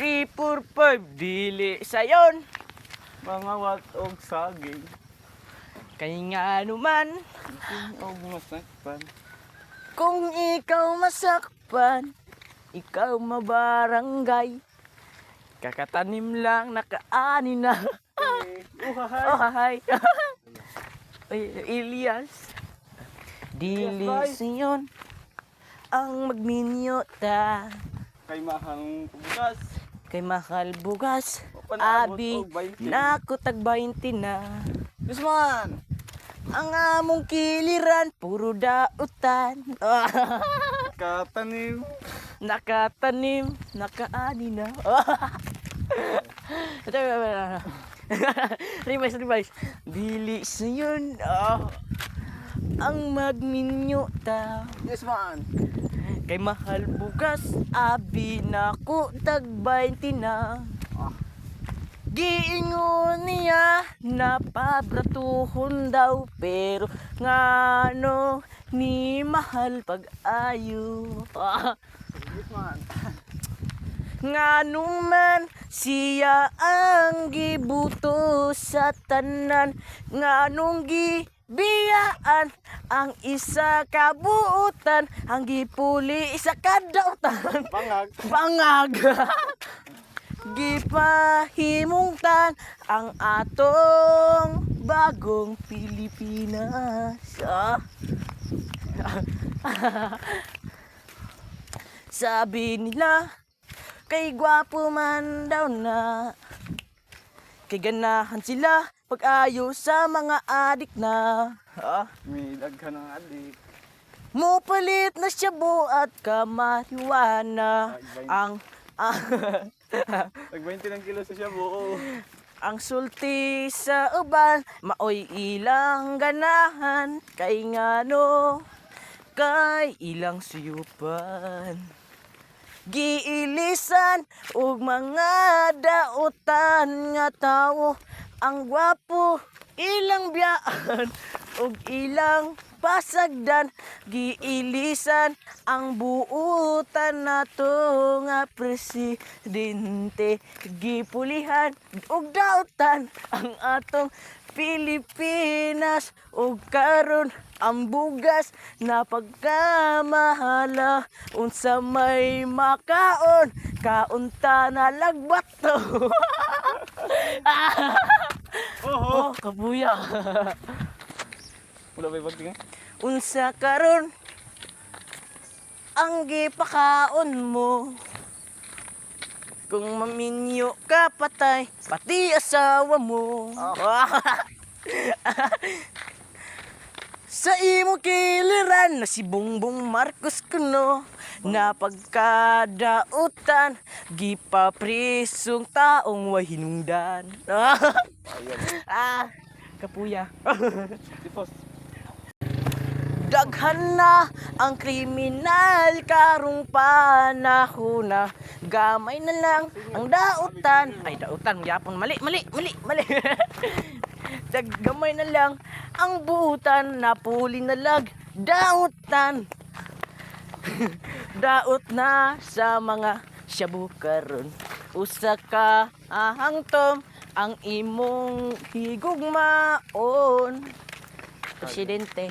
3, 4, 5, dili sayon. Mga wat og saging. Kay nga naman, Og masakpan. kung ikaw masakpan, ikaw mabarangay. Kakatanim lang, nakaani na. Uhahay. Oh, hi. Ay, Elias. Dili Elias, sayon ang magminyota. Kay mahang bugas. Kay mahal bugas, Panaabot abi, og 20. naku tag 20 na. Usman. Ang among kiliran, puro dautan. Katanim. Nakatanim, nakaani na. Revise. Dili sayon ang magminyota. Usman. Kay mahal bugas, abi, naku tag 20 na. Giingon niya na pabratuhon daw, pero ngano ni mahal pag-ayo. Usman. Ngano man siya ang gibuto sa tanan, nganong gibiyaan ang isa kabuutan, ang gipuli isa kadautan. Bangag. Gipahimungtan ang atong bagong Pilipinas. Sabi nila, kay gwapo man daw na, kay ganahan sila pag-ayo sa mga adik na. May daghan ng adik. Mupalit na shabu at kamariwana. Ang Tag 20 ng kilo sa shabu. ang sulti sa uban, maoy ilang ganahan, kay ngano, kay ilang suyupan. Giilisan ug mga dautan nga tawo, ang gwapo ilang biyaan ug ilang pasagdan. Giilisan ang buutan nato nga presidente, gipulihan ug dautan ang atong Pilipinas, ug karon ang bugas na pagkamahala, unsa may makaon kaunta na lagbat to. Oh, kabuya. Wala ba ibang Unsa karon ang gipakaon mo, kung maminyo ka patay, pati asawa mo. Sa imo kiliran na si Bongbong Marcos kuno, na pagkadautan, gipaprisong taong way hinungdan. Kapuya. Tipos. Daghan na ang kriminal karong panahon na, gamay na lang ang dautan. Ay, dautan, yapon, mali. Gamay na lang ang buutan, napuli na lag dautan. Daot na sa mga shabu karon, usa ka ahangtom ang imong higugmaon. Presidente.